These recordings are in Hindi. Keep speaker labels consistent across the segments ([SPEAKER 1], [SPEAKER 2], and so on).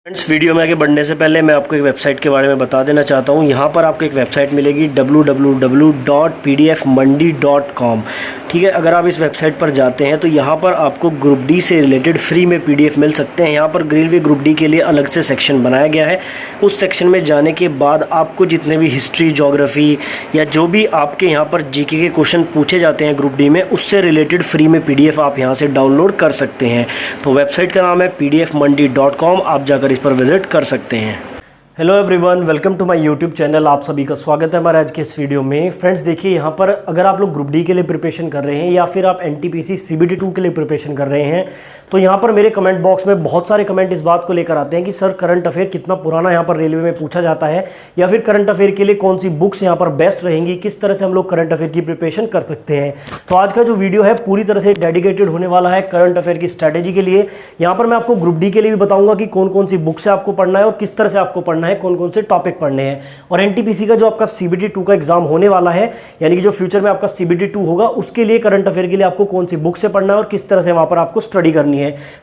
[SPEAKER 1] फ्रेंड्स, वीडियो में आगे बढ़ने से पहले मैं आपको एक वेबसाइट के बारे में बता देना चाहता हूँ। यहाँ पर आपको एक वेबसाइट मिलेगी www.pdfmandi.com। ठीक है, अगर आप इस वेबसाइट पर जाते हैं तो यहाँ पर आपको ग्रुप डी से रिलेटेड फ्री में पीडीएफ मिल सकते हैं। यहाँ पर रेलवे ग्रुप डी के लिए अलग से सेक्शन बनाया गया है। उस सेक्शन में जाने के बाद आपको जितने भी हिस्ट्री, ज्योग्राफी या जो भी आपके यहाँ पर जीके के क्वेश्चन पूछे जाते हैं ग्रुप डी में, उससे रिलेटेड फ्री में पीडीएफ आप यहाँ से डाउनलोड कर सकते हैं। तो वेबसाइट का नाम है pdfmandi.com। आप जाकर इस पर विजिट कर सकते हैं। Hello everyone, welcome to my YouTube channel. आप सभी का स्वागत है हमारे आज के इस वीडियो में। फ्रेंड्स देखिए, यहाँ पर अगर आप लोग ग्रुप डी के लिए प्रिपरेशन कर रहे हैं या फिर आप एनटीपीसी सीबीटी 2 के लिए प्रिपरेशन कर रहे हैं तो यहाँ पर मेरे कमेंट बॉक्स में बहुत सारे कमेंट इस बात को लेकर आते हैं कि सर करंट अफेयर कितना पुराना यहाँ पर रेलवे में पूछा जाता है, या फिर करंट अफेयर के लिए कौन सी बुक्स यहाँ पर बेस्ट रहेंगी, किस तरह से हम लोग करंट अफेयर की प्रिपरेशन कर सकते हैं। तो आज का जो वीडियो है पूरी तरह से डेडिकेटेड होने वाला है करंट अफेयर की स्ट्रैटेजी के लिए। यहाँ पर मैं आपको ग्रुप डी के लिए भी बताऊंगा कि कौन कौन सी बुक से आपको पढ़ना है और किस तरह से आपको पढ़ना है, कौन कौन से टॉपिक पढ़ने हैं। और एनटीपीसी का जो आपका सीबीटी 2 का एग्जाम होने वाला है, यानी कि जो फ्यूचर में आपका सीबीटी 2 होगा, उसके लिए करंट अफेयर के लिए आपको कौन सी बुक से पढ़ना है और किस तरह से वहां पर आपको स्टडी करनी है,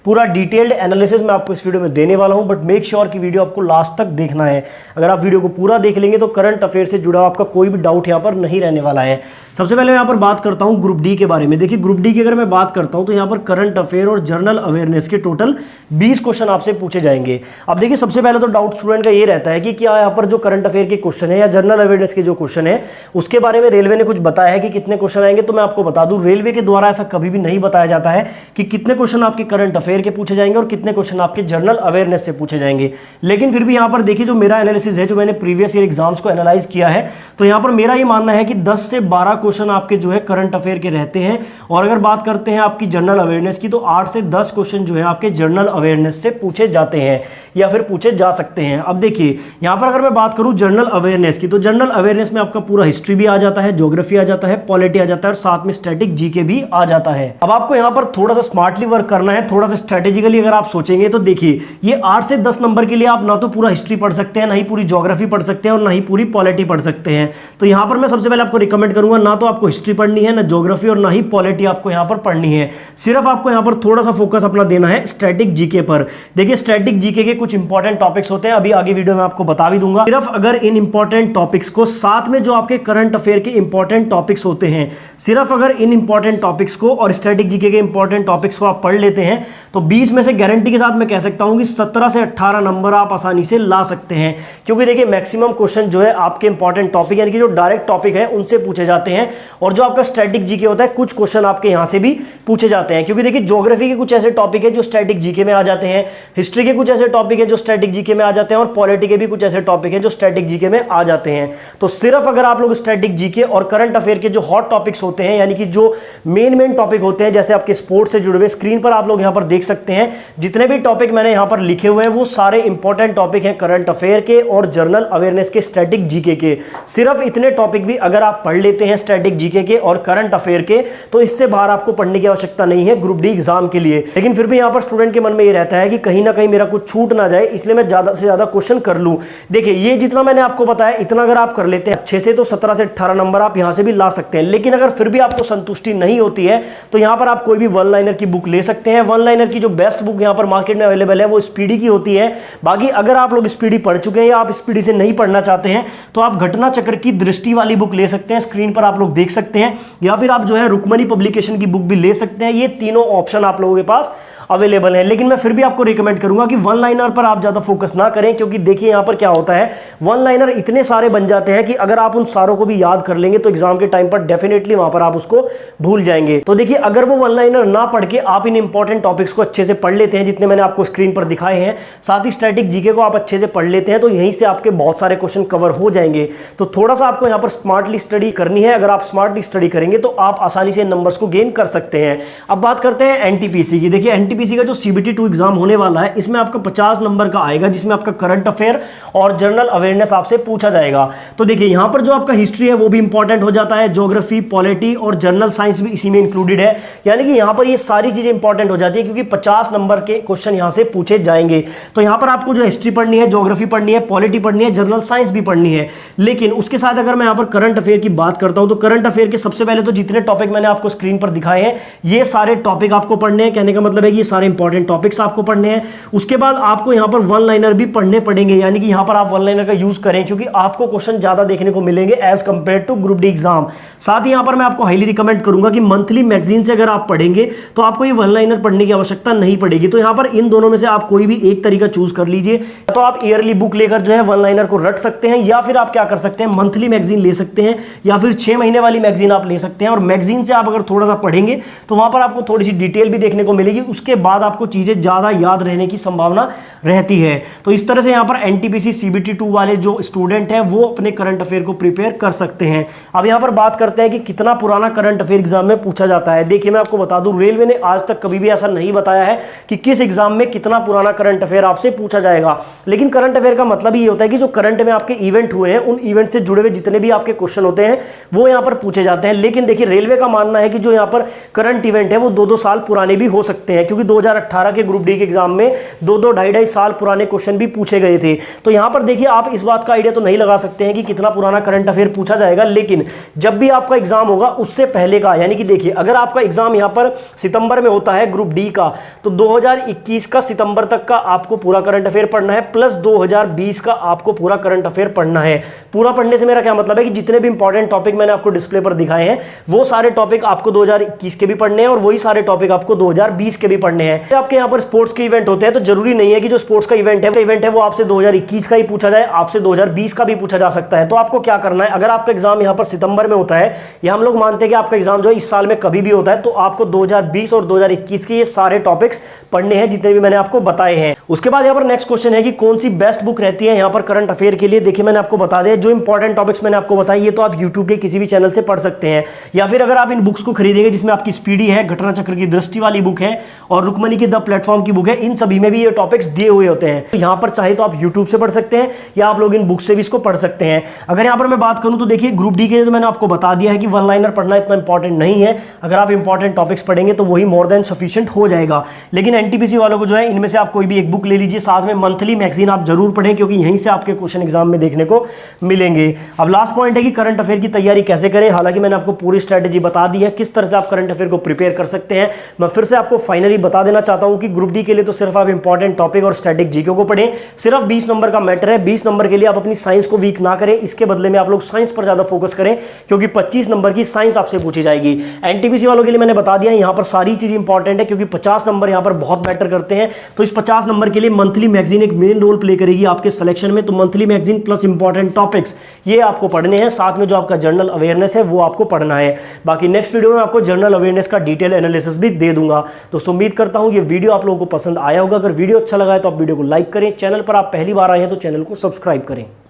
[SPEAKER 1] पूरा डिटेल्ड एनालिसिस मैं आपको इस वीडियो में देने वाला हूं। बट मेक श्योर कि वीडियो आपको लास्ट तक देखना है। अगर आप वीडियो को पूरा देख लेंगे तो करंट अफेयर से जुड़ा आपका कोई भी डाउट यहां पर नहीं रहने वाला है। सबसे पहले मैं यहां पर बात करता हूं ग्रुप डी के बारे में। देखिए, ग्रुप डी की अगर मैं बात करता हूं तो यहां पर करंट अफेयर और जनरल अवेयरनेस के टोटल 20 क्वेश्चन आपसे पूछे जाएंगे। अब देखिए, सबसे पहले तो डाउट स्टूडेंट का ये रहता है कि क्या यहाँ पर जो करंट अफेयर के क्वेश्चन है या जनरल अवेयरनेस के जो क्वेश्चन है उसके बारे में रेलवे ने कुछ बताया है कि कितने क्वेश्चन आएंगे। तो मैं आपको बता दूं, रेलवे के द्वारा ऐसा कभी भी नहीं बताया जाता है कि कितने क्वेश्चन आपके करंट अफेयर के पूछे जाएंगे और कितने क्वेश्चन आपके जनरल अवेयरनेस से पूछे जाएंगे। लेकिन फिर भी यहां पर देखिए, जो मेरा एनालिसिस है, जो मैंने प्रीवियस ईयर एग्जाम्स को एनालाइज किया है, तो यहां पर मेरा ये मानना है कि 10 से 12 क्वेश्चन आपके जो है करंट अफेयर के रहते हैं। और अगर बात करते हैं आपकी जनरल अवेयरनेस की, तो 8 से 10 क्वेश्चन जो है आपके जनरल अवेयरनेस से पूछे जाते हैं या फिर पूछे जा सकते हैं। अब देखिए, यहां पर अगर मैं बात करूं जनरल अवेयरनेस की, तो जनरल अवेयरनेस में आपका पूरा हिस्ट्री भी आ जाता है, ज्योग्राफी आ जाता है, पॉलिटी आ जाता है और साथ में स्टैटिक जीके भी आ जाता है। अब आपको यहां पर थोड़ा सा स्मार्टली वर्क करना है, थोड़ा सा स्ट्रेटेजिकली अगर आप सोचेंगे तो देखिए, ये 8 से 10 नंबर के लिए आप ना तो पूरा हिस्ट्री पढ़ सकते हैं, ना ही पूरी ज्योग्राफी पढ़ सकते हैं और ना ही पूरी पॉलिटी पढ़ सकते हैं। तो यहां पर मैं सबसे पहले आपको रिकमेंड करूंगा, ना तो आपको हिस्ट्री पढ़नी है, ना ज्योग्राफी और ना ही पॉलिटी आपको यहां पर पढ़नी है। सिर्फ आपको यहां पर थोड़ा सा फोकस अपना देना है स्टैटिक जीके पर। देखिए, स्टैटिक जीके के कुछ इंपॉर्टेंट टॉपिक्स होते हैं, अभी आगे वीडियो में आपको बता भी दूंगा। सिर्फ अगर इन इंपॉर्टेंट टॉपिक्स को साथ में जो आपके करंट अफेयर के इंपॉर्टेंट टॉपिक्स होते हैं, सिर्फ अगर इन इंपॉर्टेंट टॉपिक्स को और स्टैटिक जीके के इंपॉर्टेंट टॉपिक्स को आप पढ़ लेते हैं तो 20 में से गारंटी के साथ मैं कह सकता हूं कि 17 से 18 नंबर आप आसानी से ला सकते हैं। क्योंकि देखिए, मैक्सिमम क्वेश्चन जो है आपके इंपॉर्टेंट टॉपिक यानी कि जो डायरेक्ट टॉपिक है उनसे पूछे जाते हैं, और जो आपका स्टैटिक जीके होता है कुछ क्वेश्चन आपके यहां से भी पूछे जाते हैं। क्योंकि देखिए, ज्योग्राफी के कुछ ऐसे टॉपिक है जो स्टैटिक जीके में आ जाते हैं, हिस्ट्री के कुछ ऐसे टॉपिक है जो स्टैटिक जीके में आ जाते हैं, और पॉलिटी के भी कुछ ऐसे टॉपिक है जो स्टैटिक जीके में आ जाते हैं। तो सिर्फ अगर आप लोग स्टैटिक जीके और करंट अफेयर के जो हॉट टॉपिक्स होते हैं, यानी कि जो मेन टॉपिक होते हैं, जैसे आपके स्पोर्ट्स से जुड़े हुए, स्क्रीन पर आप लोग यहां पर देख सकते हैं जितने भी टॉपिक मैंने यहां पर लिखे हुए हैं वो सारे इंपॉर्टेंट टॉपिक हैं करंट अफेयर के और जनरल अवेयरनेस के, स्टैटिक जीके के। सिर्फ इतने टॉपिक भी अगर आप पढ़ लेते हैं स्टैटिक जीके के और करंट अफेयर के, तो इससे बाहर आपको पढ़ने की आवश्यकता नहीं है ग्रुप डी एग्जाम के लिए। लेकिन फिर भी यहां पर स्टूडेंट के मन में ये रहता है कि कहीं ना कहीं मेरा कुछ छूट ना जाए, इसलिए मैं ज्यादा से ज्यादा क्वेश्चन कर लूं। देखिए, ये जितना मैंने आपको बताया इतना अगर आप कर लेते हैं अच्छे से तो 17 से 18 नंबर आप यहां से भी ला सकते हैं। लेकिन अगर फिर भी आपको संतुष्टि नहीं होती है तो यहां पर आप कोई भी वन लाइनर की बुक ले सकते हैं। वन लाइनर की जो बेस्ट बुक यहां पर मार्केट में अवेलेबल है वो स्पीडी की होती है। बाकी अगर आप लोग स्पीडी पढ़ चुके हैं या आप स्पीडी से नहीं पढ़ना चाहते हैं तो आप घटना चक्र की दृष्टि वाली बुक ले सकते हैं, स्क्रीन पर आप लोग देख सकते हैं, या फिर आप जो है रुक्मणी पब्लिकेशन की बुक भी ले सकते हैं। ये तीनों ऑप्शन आप लोगों के पास अवेलेबल है। लेकिन मैं फिर भी आपको रिकमेंड करूंगा कि वन लाइनर पर आप ज्यादा फोकस ना करें, क्योंकि देखिए यहां पर क्या होता है, वन लाइनर इतने सारे बन जाते हैं कि अगर आप उन सारों को भी याद कर लेंगे तो एग्जाम के टाइम पर डेफिनेटली वहां पर आप उसको भूल जाएंगे। तो देखिए, अगर वो वन लाइनर ना पढ़ के आप इन इंपॉर्टेंट टॉपिक्स को अच्छे से पढ़ लेते हैं जितने मैंने आपको स्क्रीन पर दिखाए हैं, साथ ही स्टैटिक जीके को आप अच्छे से पढ़ लेते हैं, तो यहीं से आपके बहुत सारे क्वेश्चन कवर हो जाएंगे। तो थोड़ा सा आपको यहां पर स्मार्टली स्टडी करनी है। अगर आप स्मार्टली स्टडी करेंगे तो आप आसानी से नंबर्स को गेन कर सकते हैं। अब बात करते हैं एनटीपीसी की। देखिए, एनटीपीसी का जो सीबीटी 2 एग्जाम होने वाला है, इसमें आपका 50 नंबर का आएगा, जिसमें आपका करंट अफेयर और जनरल अवेयरनेस आपसे पूछा जाएगा। तो देखिए, यहां पर जो आपका हिस्ट्री है वो भी इंपॉर्टेंट हो जाता है, ज्योग्राफी, पॉलिटी और जनरल साइंस भी इसी में इंक्लूडेड है। यानी कि यहां पर ये सारी चीजें इंपॉर्टेंट हो जाती है, क्योंकि 50 नंबर के क्वेश्चन यहां से पूछे जाएंगे। तो यहां पर आपको जो हिस्ट्री पढ़नी है, ज्योग्राफी पढ़नी है, पॉलिटी पढ़नी है, जनरल साइंस भी पढ़नी है। लेकिन उसके साथ अगर मैं यहां पर करंट अफेयर की बात करता हूं तो करंट अफेयर के सबसे पहले तो जितने टॉपिक मैंने आपको स्क्रीन पर दिखाए हैं ये सारे टॉपिक आपको पढ़ने हैं। कहने का मतलब है कि ये सारे इंपॉर्टेंट टॉपिक्स आपको पढ़ने हैं। उसके बाद आपको यहाँ पर वन लाइनर भी पढ़ने पड़ेंगे, यानी कि यहाँ पर आप वन लाइनर का यूज करें क्योंकि आपको क्वेश्चन ज्यादा देखने को मिलेंगे as compared to group D exam. साथ ही यहाँ पर मैं आपको हाईली रिकमेंड करूंगा कि मंथली मैगजीन से अगर आप पढ़ेंगे तो आपको ये वन लाइनर पढ़ने की आवश्यकता नहीं पड़ेगी। तो यहाँ पर इन दोनों में से आप कोई भी एक तरीका चूज कर लीजिए। तो आप ईयरली बुक लेकर जो है वन लाइनर को रट सकते हैं, या फिर आप क्या कर सकते हैं मंथली मैगजीन ले सकते हैं, या फिर 6 महीने वाली मैगजीन आप ले सकते हैं। और मैगजीन से आप अगर थोड़ा सा पढ़ेंगे तो वहां पर आपको थोड़ी सी डिटेल भी देखने को मिलेगी, उसके बाद आपको चीजें ज्यादा याद रहने की संभावना रहती है। तो इस तरह से यहाँ पर एनटीपीसी सीबीटी 2 वाले जो स्टूडेंट हैं वो अपने करंट अफेयर को प्रिपेयर कर सकते हैं। अब यहाँ पर बात करते हैं कि कितना पुराना करंट अफेयर एग्जाम में पूछा जाता है। देखिए मैं आपको बता दूं, रेलवे ने आज तक कभी भी ऐसा नहीं बताया है कि किस एग्जाम में कितना पुराना करंट अफेयर आपसे पूछा जाएगा। लेकिन करंट अफेयर का मतलब ये होता है कि जो करंट में आपके इवेंट हुए हैं उन इवेंट से जुड़े हुए जितने भी आपके क्वेश्चन होते हैं वो यहाँ पर पूछे जाते हैं। लेकिन देखिए रेलवे का मानना है कि जो यहाँ पर करंट इवेंट है वो 2-2 साल पुराने भी हो सकते हैं, क्योंकि 2018 के ग्रुप डी के एग्जाम में 2-2, 2.5 साल पुराने क्वेश्चन भी पूछे गए थे। तो यहाँ पर देखिए आप इस बात का आइडिया तो नहीं लगा सकते हैं कि कितना पुराना करंट अफेयर पूछा जाएगा, लेकिन जब भी आपका एग्जाम होगा उससे पहले का, यानी कि देखिए अगर आपका एग्जाम यहाँ पर सितंबर में होता है ग्रुप डी का, तो 2021 का सितंबर तक का आपको पूरा करंट अफेयर पढ़ना है, प्लस 2020 का आपको पूरा करंट अफेयर पढ़ना है। पूरा पढ़ने से मेरा क्या मतलब है कि जितने भी इंपॉर्टेंट टॉपिक मैंने आपको डिस्प्ले पर दिखाए हैं वो सारे टॉपिक आपको 2021 के भी पढ़ने हैं और वही सारे टॉपिक आपको 2020 के भी पढ़ने हैं। आपके यहाँ पर स्पोर्ट्स के इवेंट होते हैं तो जरूरी नहीं है कि जो स्पोर्ट्स का इवेंट है वो आपसे 2021 का ही पूछा जाए, आपसे 2020 का भी पूछा जा सकता है। तो आपको क्या करना है, अगर आपका एग्जाम यहाँ पर सितंबर में होता है, या हम लोग मानते हैं कि आपका एग्जाम जो है इस साल में कभी भी होता है, तो आपको 2020 और 2021 के ये सारे टॉपिक्स पढ़ने हैं जितने भी मैंने आपको बताए हैं। उसके बाद यहाँ पर नेक्स्ट क्वेश्चन है कि कौन सी बेस्ट बुक रहती है यहाँ पर करंट अफेयर के लिए। देखिए मैंने आपको बता दिया, जो इंपॉर्टेंट टॉपिक्स मैंने आपको बताई ये तो आप यूट्यूब के किसी भी चैनल से पढ़ सकते हैं, या फिर अगर आप इन बुक्स को खरीदेंगे जिसमें आपकी स्पीडी है, घटना चक्र की दृष्टि वाली बुक है और रुक्मणी की द प्लेटफॉर्म की बुक है, इन सभी में भी ये टॉपिक्स दिए हुए होते हैं। तो यहाँ पर चाहे तो आप यूट्यूब से पढ़ सकते हैं या आप लोग इन बुक से भी इसको पढ़ सकते हैं। अगर यहाँ पर मैं बात करूँ तो देखिए ग्रुप डी के लिए तो मैंने आपको बता दिया है कि वन लाइनर पढ़ना इतना इंपॉर्टेंट नहीं है, अगर आप इंपॉर्टेंट टॉपिक्स पढ़ेंगे तो वही मोर देन सफिशिएंट हो जाएगा। लेकिन एनटीपीसी वालों को जो है इनमें से आप कोई भी एक बुक ले लीजिए, साथ में मंथली मैगजीन आप जरूर पढ़ें क्योंकि यहीं से आपके क्वेश्चन एग्जाम में देखने को मिलेंगे। अब लास्ट पॉइंट है कि करंट अफेयर की तैयारी कैसे करें। हालांकि मैंने आपको पूरी स्ट्रेटेजी बता दी है किस तरह से आप करंट अफेयर को प्रिपेयर कर सकते हैं। मैं फिर से आपको फाइनली बता देना चाहता हूं कि ग्रुप डी के लिए तो सिर्फ आप इंपॉर्टेंट टॉपिक और स्टैटिक जीके को पढ़ें, सिर्फ 20 नंबर का मैटर है। 20 नंबर के लिए आप अपनी साइंस को वीक ना करें, इसके बदले में आप लोग साइंस पर ज्यादा फोकस करें क्योंकि 25 नंबर की साइंस आपसे पूछी जाएगी। एनटीपीसी वालों के लिए मैंने बता दिया यहाँ पर सारी चीज इंपॉर्टेंट है क्योंकि 50 नंबर यहाँ पर बहुत मैटर करते हैं। तो इस 50 नंबर के लिए मंथली मैगजीन एक मेन रोल प्ले करेगी आपके सिलेक्शन में। तो monthly magazine plus important topics ये आपको पढ़ने हैं, साथ में जो आपका जनरल अवेयरनेस है वो आपको पढ़ना है। बाकी नेक्स्ट वीडियो में आपको जनरल अवेयरनेस का डिटेल एनालिसिस भी दे दूंगा। दोस्तों उम्मीद करता हूं ये वीडियो आप लोगों को पसंद आया होगा। अगर वीडियो अच्छा लगा है तो आप वीडियो को लाइक करें, चैनल पर आप पहली बार आए हैं तो चैनल को सब्सक्राइब करें।